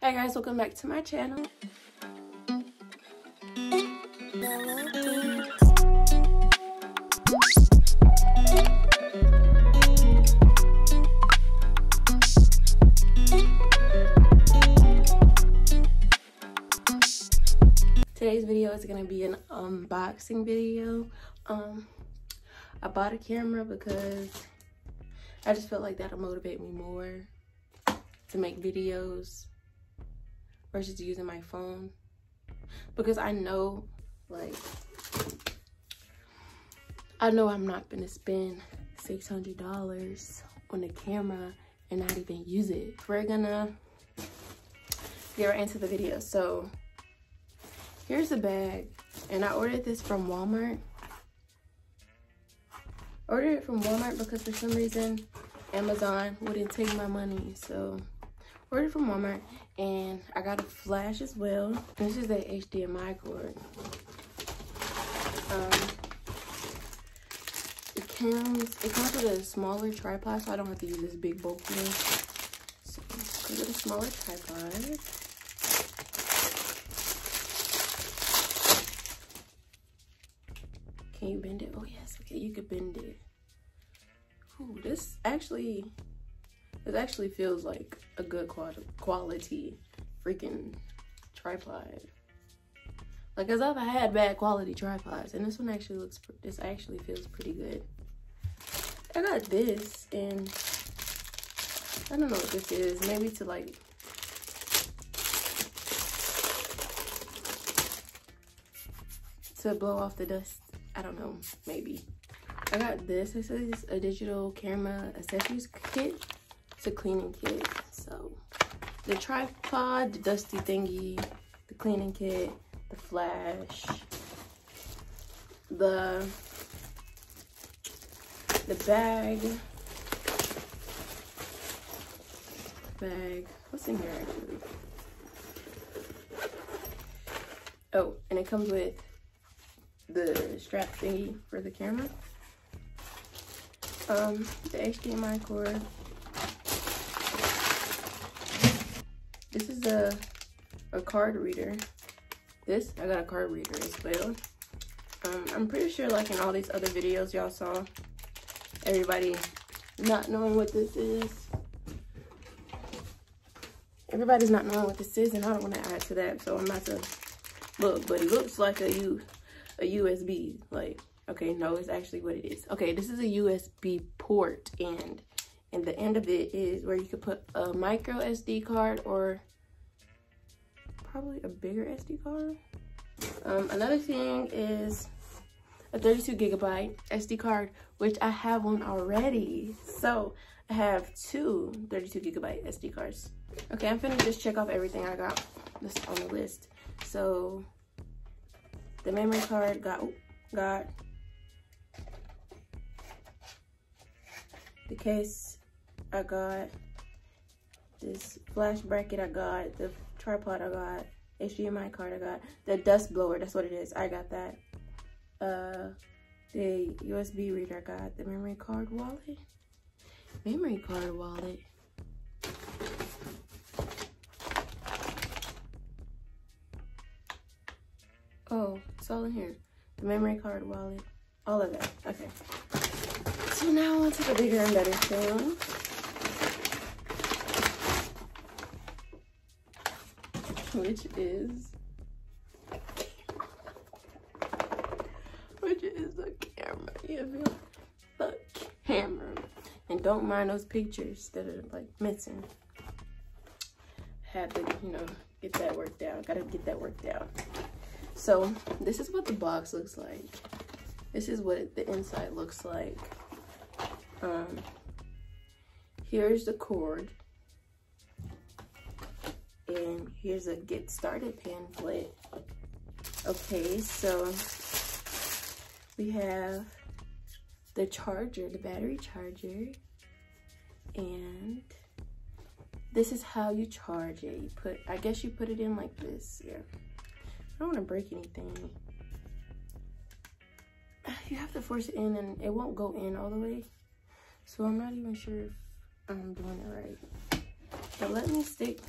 Hey guys, welcome back to my channel. Today's video is going to be an unboxing video. I bought a camera because I just felt like that'll motivate me more to make videos versus using my phone, because I know I'm not gonna spend $600 on a camera and not even use it. We're gonna get right into the video. So here's the bag, and I ordered this from Walmart. Ordered it from Walmart because for some reason Amazon wouldn't take my money, so ordered from Walmart. And I got a flash as well. This is the HDMI cord. It comes with a smaller tripod, so I don't have to use this big bulky one. So it comes with a smaller tripod. Can you bend it? Oh yes, okay, you can bend it. Ooh, this actually feels like a good quality freaking tripod. Like, cause I've had bad quality tripods, and this one actually feels pretty good. I got this, and I don't know what this is. Maybe to like blow off the dust. I don't know, maybe. I got this. This is a digital camera accessories kit. It's a cleaning kit. So the tripod, the dusty thingy, the cleaning kit, the flash, the bag. What's in here actually? Oh, and it comes with the strap thingy for the camera. The HDMI cord. This is a card reader. I got a card reader as well. I'm pretty sure, like in all these other videos y'all saw, everybody not knowing what this is. Everybody's not knowing what this is, and I don't want to add to that, so I'm about to look. But it looks like a USB. Like, okay, no, it's actually what it is. Okay, this is a USB port, and the end of it is where you could put a micro SD card or probably a bigger SD card. Another thing is a 32GB SD card, which I have one already. So I have two 32GB SD cards. Okay, I'm finna just check off everything I got that's on the list. So the memory card got the case, I got this flash bracket, I got the tripod, I got HDMI card, I got the dust blower, that's what it is, I got that. The USB reader, I got the memory card wallet. Oh, it's all in here. The memory card wallet, all of that. Okay. So now on to the bigger and better thing. Which is the camera. You feel the camera. And don't mind those pictures that are like missing. Had to, get that worked out. Gotta get that worked out. So this is what the box looks like. This is what the inside looks like. Here's the cord. And here's a get started pamphlet. Okay, so we have the charger, the battery charger. And this is how you charge it. I guess you put it in like this. Yeah. I don't want to break anything. You have to force it in, and it won't go in all the way. So I'm not even sure if I'm doing it right. But let me stick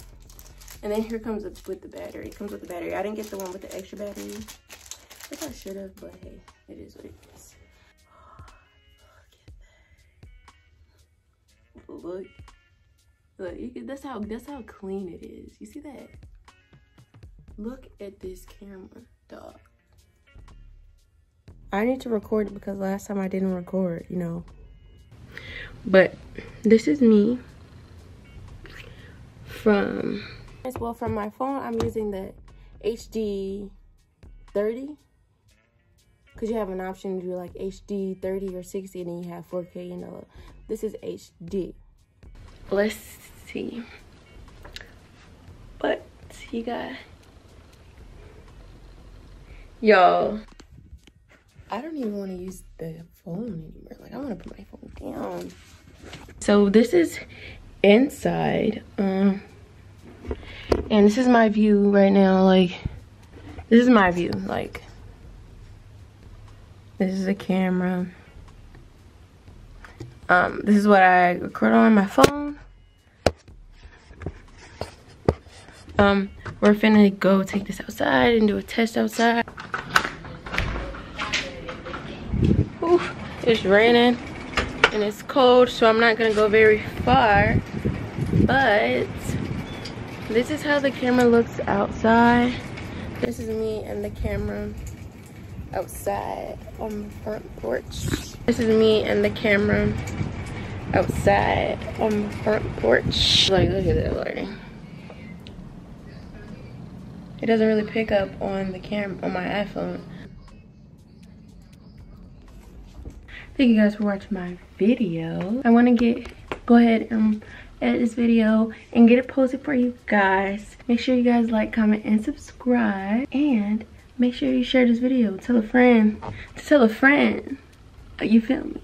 And then here comes it with the battery. It comes with the battery. I didn't get the one with the extra battery. I think I should have, but hey, it is what it is. Look, you can, that's how clean it is. You see that? Look at this camera, dog. I need to record it because last time I didn't record, you know. But this is me from, well, from my phone. I'm using the HD 30 because you have an option to do like HD 30 or 60, and then you have 4K. You know, this is HD. Let's see. But you got, y'all, I don't even want to use the phone anymore. Like, I want to put my phone down. So this is inside. And this is my view right now. Like, this is my view. Like, this is a camera. This is what I record on my phone. We're finna go take this outside and do a test outside. Oof, it's raining and it's cold, so I'm not gonna go very far. But this is how the camera looks outside. This is me and the camera outside on the front porch. This is me and the camera outside on the front porch. Like, look at that lighting. It doesn't really pick up on the camera on my iPhone. Thank you guys for watching my video. I want to go ahead and edit this video and get it posted for you guys. Make sure you guys like, comment, and subscribe. And make sure you share this video. Tell a friend to tell a friend. You feel me?